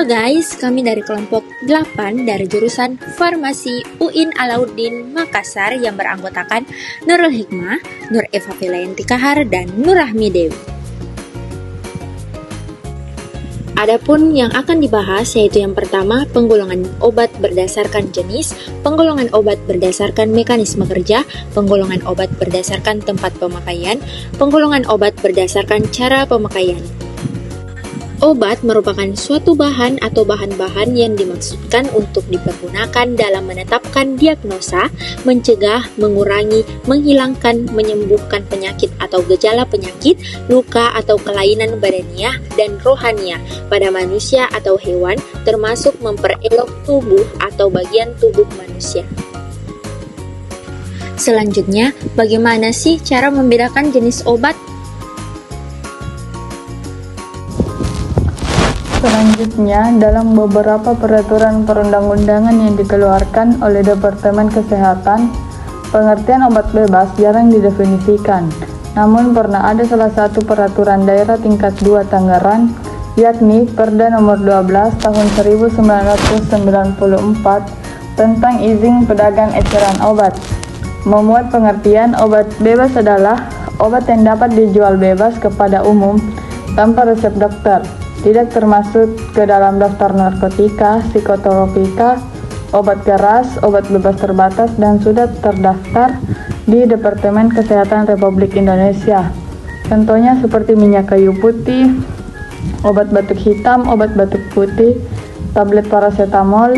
guys, kami dari kelompok 8 dari jurusan Farmasi UIN Alauddin Makassar yang beranggotakan Nurul Hikmah, Nur Eva Filayanti Kahar, dan Nurrahmi Dewi. Adapun yang akan dibahas yaitu yang pertama, penggolongan obat berdasarkan jenis, penggolongan obat berdasarkan mekanisme kerja, penggolongan obat berdasarkan tempat pemakaian, penggolongan obat berdasarkan cara pemakaian. Obat merupakan suatu bahan atau bahan-bahan yang dimaksudkan untuk dipergunakan dalam menetapkan diagnosa, mencegah, mengurangi, menghilangkan, menyembuhkan penyakit atau gejala penyakit, luka atau kelainan badaniah dan rohaniah pada manusia atau hewan, termasuk memperelok tubuh atau bagian tubuh manusia. Selanjutnya, bagaimana sih cara membedakan jenis obat? Selanjutnya, dalam beberapa peraturan perundang-undangan yang dikeluarkan oleh Departemen Kesehatan, pengertian obat bebas jarang didefinisikan. Namun pernah ada salah satu peraturan daerah tingkat 2 Tangerang, yakni Perda Nomor 12 Tahun 1994 tentang izin pedagang eceran obat. Memuat pengertian obat bebas adalah obat yang dapat dijual bebas kepada umum tanpa resep dokter, tidak termasuk ke dalam daftar narkotika, psikotropika, obat keras, obat bebas terbatas, dan sudah terdaftar di Departemen Kesehatan Republik Indonesia. Contohnya seperti minyak kayu putih, obat batuk hitam, obat batuk putih, tablet paracetamol,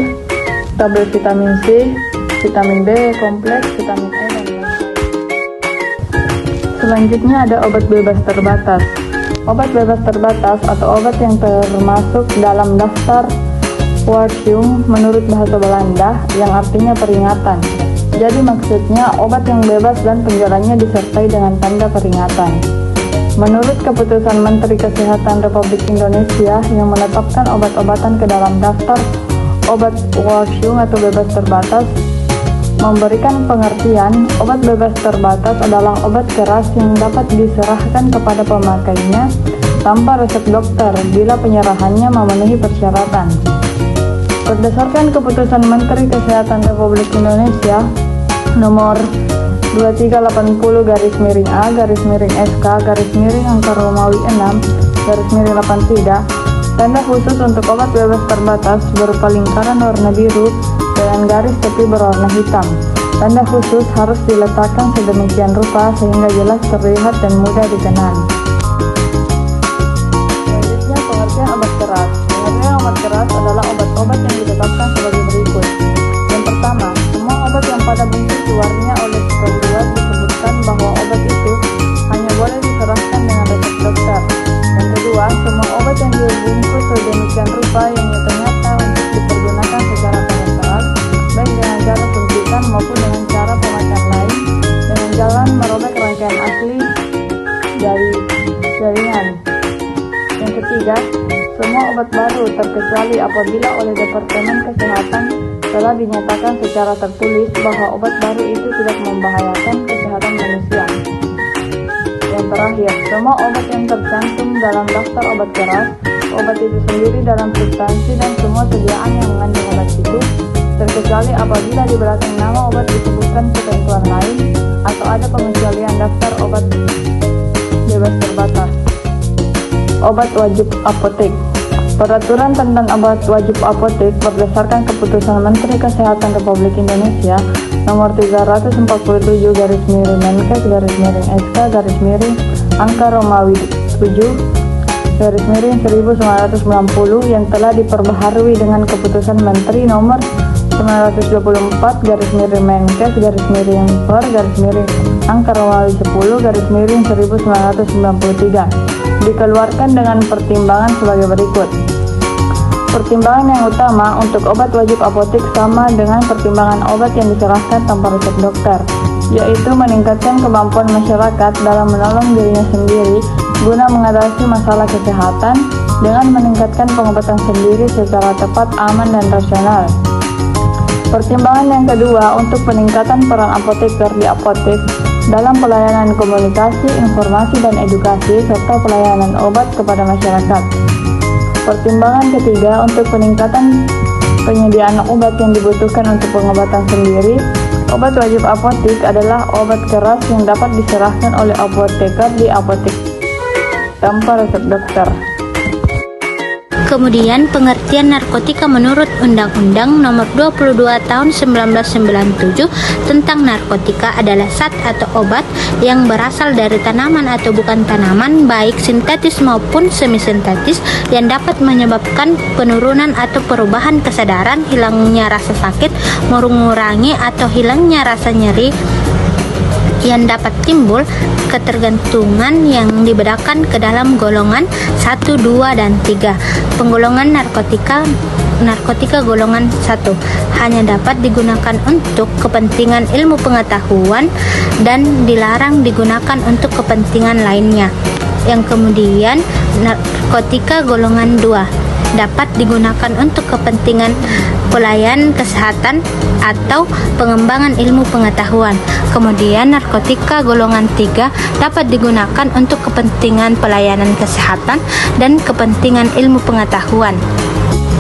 tablet vitamin C, vitamin B kompleks, vitamin E, dan lain. Selanjutnya ada obat bebas terbatas. Obat bebas terbatas atau obat yang termasuk dalam daftar waarschuwing menurut bahasa Belanda yang artinya peringatan. Jadi maksudnya obat yang bebas dan penjualannya disertai dengan tanda peringatan. Menurut keputusan Menteri Kesehatan Republik Indonesia yang menetapkan obat-obatan ke dalam daftar obat waarschuwing atau bebas terbatas, memberikan pengertian, obat bebas terbatas adalah obat keras yang dapat diserahkan kepada pemakainya tanpa resep dokter bila penyerahannya memenuhi persyaratan. Berdasarkan keputusan Menteri Kesehatan Republik Indonesia nomor 2380-SK-Romawi 6-8-3, tanda khusus untuk obat bebas terbatas berupa lingkaran warna biru dengan garis tepi berwarna hitam. Tanda khusus harus diletakkan sedemikian rupa sehingga jelas terlihat dan mudah dikenal. Selanjutnya, pengertian obat keras. Pengertian obat keras adalah obat-obat yang ditetapkan sebagai berikut. Yang pertama, semua obat yang pada bungkus luarnya oleh pembuat disebutkan bahwa obat itu hanya boleh diserahkan dengan resep dokter. Yang kedua, semua obat yang dibungkus sedemikian rupa yang ternyata untuk dipergunakan secara komersial, baik dengan cara suntikan maupun dengan cara pemakaian lain, dengan jalan merobek rangkaian asli dari jaringan. Yang ketiga, semua obat baru terkecuali apabila oleh Departemen Kesehatan telah dinyatakan secara tertulis bahwa obat baru itu tidak membahayakan kesehatan manusia. Yang terakhir, semua obat yang tercantum dalam daftar obat keras, obat itu sendiri dalam substansi dan semua sediaan yang mengandung obat itu, terkecuali apabila di belakang nama obat disebutkan ketentuan lain atau ada pengecualian daftar obat bebas terbatas. Obat wajib apotek. Peraturan tentang obat wajib apotek berdasarkan keputusan Menteri Kesehatan Republik Indonesia nomor 340-Menkes-SK-Romawi 7/1990 yang telah diperbaharui dengan keputusan Menteri nomor 924/Menkes-Per/Romawi 10/1993 dikeluarkan dengan pertimbangan sebagai berikut. Pertimbangan yang utama untuk obat wajib apotek sama dengan pertimbangan obat yang diserahkan tanpa resep dokter, yaitu meningkatkan kemampuan masyarakat dalam menolong dirinya sendiri guna mengatasi masalah kesehatan dengan meningkatkan pengobatan sendiri secara tepat, aman, dan rasional. Pertimbangan yang kedua untuk peningkatan peran apoteker di apotek dalam pelayanan komunikasi, informasi, dan edukasi serta pelayanan obat kepada masyarakat. Pertimbangan ketiga, untuk peningkatan penyediaan obat yang dibutuhkan untuk pengobatan sendiri, obat wajib apotik adalah obat keras yang dapat diserahkan oleh apoteker di apotek tanpa resep dokter. Kemudian pengertian narkotika menurut Undang-Undang Nomor 22 Tahun 1997 tentang narkotika adalah zat atau obat yang berasal dari tanaman atau bukan tanaman, baik sintetis maupun semi-sintetis, yang dapat menyebabkan penurunan atau perubahan kesadaran, hilangnya rasa sakit, mengurangi atau hilangnya rasa nyeri yang dapat timbul ketergantungan, yang dibedakan ke dalam golongan 1, 2, dan 3. Penggolongan narkotika golongan 1 hanya dapat digunakan untuk kepentingan ilmu pengetahuan dan dilarang digunakan untuk kepentingan lainnya. Yang kemudian narkotika golongan 2 dapat digunakan untuk kepentingan pelayanan kesehatan atau pengembangan ilmu pengetahuan. Kemudian narkotika golongan 3 dapat digunakan untuk kepentingan pelayanan kesehatan dan kepentingan ilmu pengetahuan.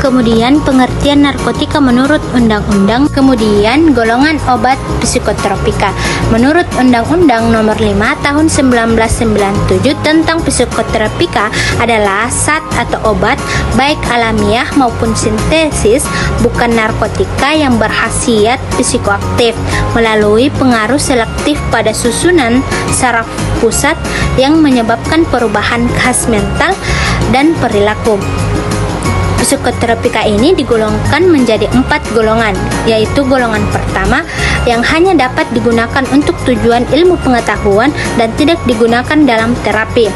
Kemudian pengertian narkotika menurut undang-undang. Kemudian golongan obat psikotropika. Menurut Undang-Undang Nomor 5 Tahun 1997 tentang psikotropika adalah zat atau obat baik alamiah maupun sintesis, bukan narkotika, yang berkhasiat psikoaktif melalui pengaruh selektif pada susunan saraf pusat yang menyebabkan perubahan khas mental dan perilaku. Psikotropika ini digolongkan menjadi 4 golongan, yaitu golongan pertama yang hanya dapat digunakan untuk tujuan ilmu pengetahuan dan tidak digunakan dalam terapi.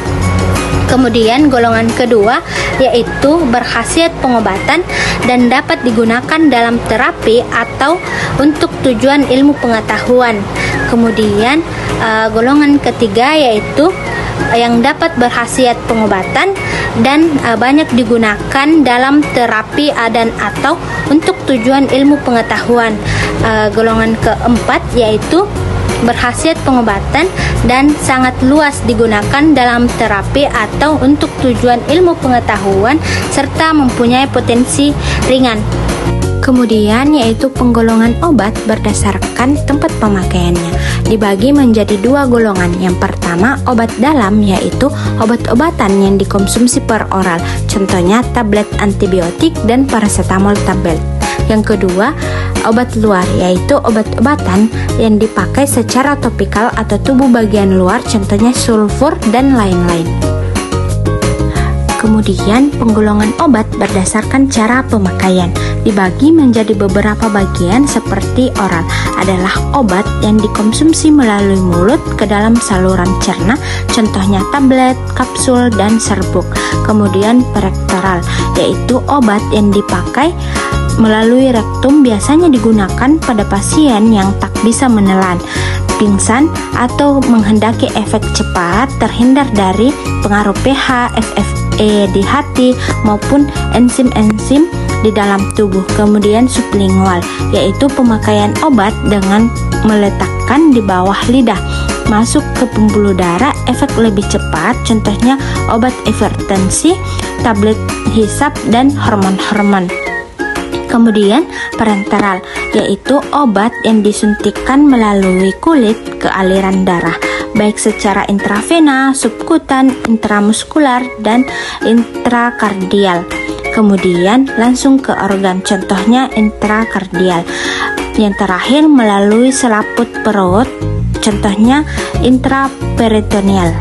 Kemudian golongan kedua yaitu berkhasiat pengobatan dan dapat digunakan dalam terapi atau untuk tujuan ilmu pengetahuan. Kemudian golongan ketiga yaitu yang dapat berkhasiat pengobatan dan banyak digunakan dalam terapi dan atau untuk tujuan ilmu pengetahuan. Golongan keempat yaitu berkhasiat pengobatan dan sangat luas digunakan dalam terapi atau untuk tujuan ilmu pengetahuan serta mempunyai potensi ringan. Kemudian yaitu penggolongan obat berdasarkan tempat pemakaiannya, dibagi menjadi 2 golongan. Yang pertama obat dalam, yaitu obat-obatan yang dikonsumsi per oral, contohnya tablet antibiotik dan paracetamol tablet. Yang kedua obat luar, yaitu obat-obatan yang dipakai secara topikal atau tubuh bagian luar, contohnya sulfur dan lain-lain. Kemudian penggolongan obat berdasarkan cara pemakaian dibagi menjadi beberapa bagian seperti oral adalah obat yang dikonsumsi melalui mulut ke dalam saluran cerna, contohnya tablet, kapsul, dan serbuk. Kemudian perektoral yaitu obat yang dipakai melalui rektum, biasanya digunakan pada pasien yang tak bisa menelan, pingsan, atau menghendaki efek cepat, terhindar dari pengaruh pH, FFE di hati, maupun enzim-enzim di dalam tubuh. Kemudian sublingual, yaitu pemakaian obat dengan meletakkan di bawah lidah, masuk ke pembuluh darah, efek lebih cepat, contohnya obat hipertensi, tablet hisap, dan hormon-hormon. Kemudian parenteral, yaitu obat yang disuntikkan melalui kulit ke aliran darah, baik secara intravena, subkutan, intramuskular, dan intrakardial. Kemudian langsung ke organ, contohnya intrakardial. Yang terakhir melalui selaput perut, contohnya intraperitoneal.